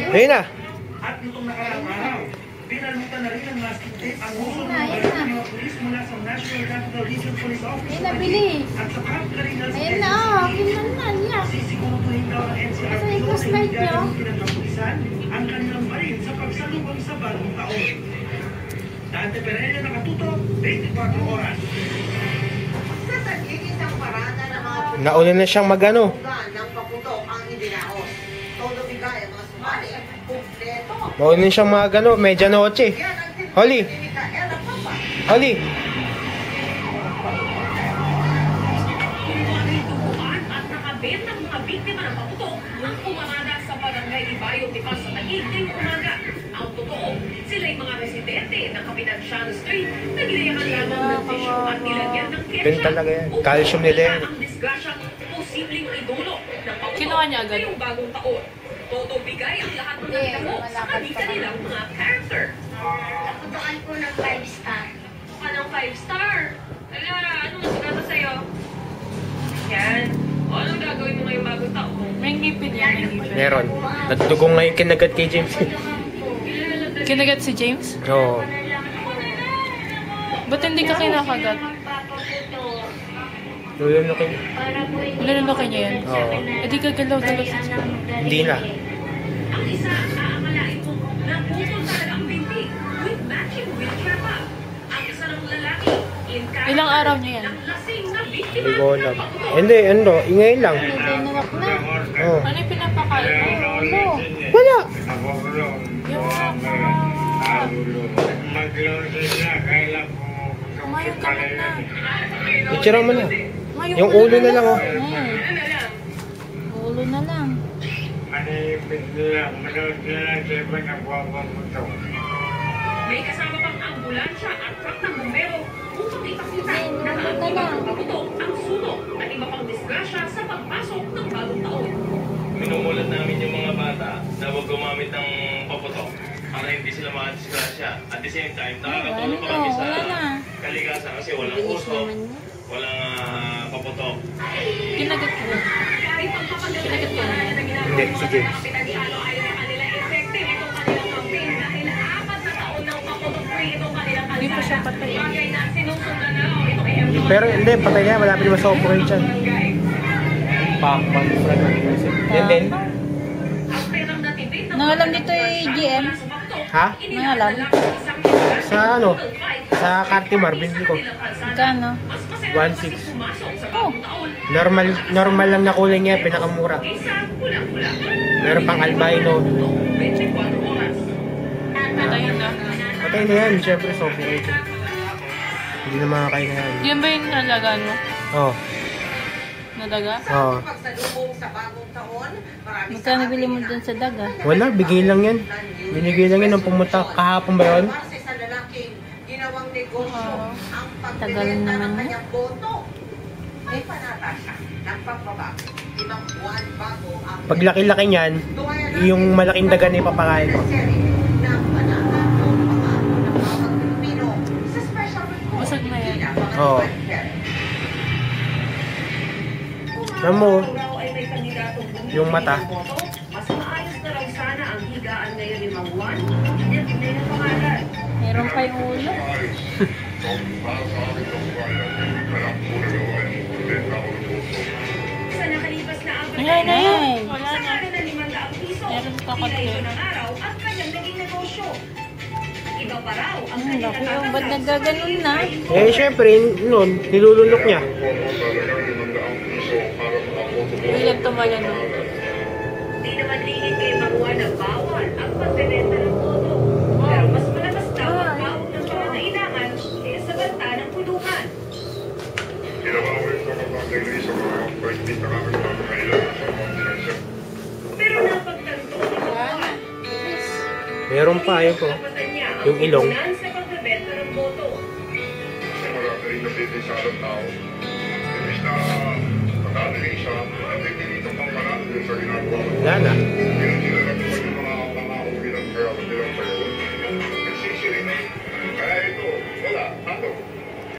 Ayun na. At nitong nakaraang araw, pinalutan na rin ng masking tape ang uso ng mga pulis mula sa National Capital Region Police Office at sa Camp Carinas. Ayun na, kinlanan niya. Sisiguraduhin daw ng NCR Sa ito slide niyo. Pinagkapulisan ang kanilang baril sa pagsalubong sa bagong taon. Dante Perello nakatutok, 24 oras. Sa tagig isang parada ng mga Nauna na siyang magano. ng paputok ang idinaos. Todo bigay ang mga sumali, kumpleto. Nauna na siyang magano, medianoche. Yan ang Holly. ni Micaela Papa. Holly. Tubuan at nakabit ng mga biktima ng paputok ang pumarada sa barangay Ibayo, Tipas sa Taguig ngayong umaga. Ang totoo, sila yung mga residente ng Kapitan Shan Street na ginayakan lamang ng tissue at nilagyan ng ketchup. Ganun talaga yan. Calcium nila yan. Ang disgrasyang posibleng idulot ng paputok Kinuha niya agad. ngayong bagong taon. Todo bigay ang lahat ng nagtamo sa kanilang mga character. Nakutukan ko ng 5 star. Anong 5-star? Ala, ano masigata sa'yo? Yan. O, anong gagawin mo ngayong bagong taon? May ngipin yan, may ngipin. Meron. Natutugong ngayon kinagat kay James. Kinagat si James? Oo. Ba't hindi ka kinakagat? Lulunukin. Lulunukin niya yan? Oo. E di gagalaw-galaw si James. Hindi na. Ang isa, aakalain mo, naputol talaga ang binti with matching wheelchair pa. Ang isa ng lalaki, in character, Ilang araw niya yan? ng lasing na biktima Hindi ko alam. ng paputok. Hindi, ano, ingay lang. Binuwak na. Oo. Ano yung pinapakain mo? Ano? Wala. Kumayong kamot na. Itira mo na. Kumayong Yung ulo na lang, oh. Ulo na lang. May kasama pang ambulansya at truck ng bumbero upang ipakita na ang iba pang paputok ang sunog at iba pang disgrasya sa pagpasok ng bagong taon. Minumulat namin yung mga bata na huwag gumamit ng paputok para hindi sila makadisgrasya. At the same time, nakakatulong pa kami sa kalikasan kasi walang usok, walang paputok. Kinagat ko. Kahit ang kapagdalagan na ginagawa Hindi, ng si mga James. kapitansyano ay sa kanila effective itong kanilang campaign dahil 4 na taon ng paputok-free itong kanilang Hindi pa siya kalsada. patay. Bagay na sinusundan na raw itong MW. Pero hindi, patay na. Malapit naman sa operate yan. Pakpan, friend. Yan din. Ang perang natipid ng Nangalam dito eh, GM. Ha? Nangalam. Sa ano? Sa Cartimar, binili ko. Kano? 1.6. Oh. Normal lang na kulay niya, pinakamura. Meron pang albino. Patayin na. Patay na yan, syempre sa operate. Hindi na makakain na yan. Yan ba yung nalagaan mo? Oo. Nadaga? Oo. Pagsalubong sa bagong taon, marami Magkano bili mo dun sa daga? Wala, bigay lang yan. Binigay lang yan nung pumunta kahapon ba yun? Kasi sa lalaking ginawang negosyo ang Tagal pagbibenta naman ng yun. kanyang boto. May panata siya ng pagbabago. Ibang buwan bago ang Pag laki-laki niyan, yung malaking daga na ipapakain mo. ng panata o pangako ng bawat Pilipino sa special report. Busog na yan. Oo. Alam mo, yung mata. Mas maayos na raw sana ang higaan ngayon ni Mang Juan. Yan, hindi na pangalan. Meron pa yung ulo. Sa nakalipas na apat Ayan, na ayan. araw, Wala sa na. kanya na 500 piso. Meron pa Tila ito konti. ng araw at kanyang naging negosyo. Iba pa raw ang Laki kanyang yung ba't nagaganon na? Eh, syempre, nun, nilulunok niya. William Tumayan, no? Di naman lingid kay Mang Juan na bawal ang pagbebenta ng boto. Pero mas malakas daw ang bawal ng mga kailangan sa banta ng puluhan. Pero napagtanto ni Mang Juan, Meron pa, ayun po. kapatan niya ang Yung ilong. puhunan sa pagbebenta ng boto. Wala na.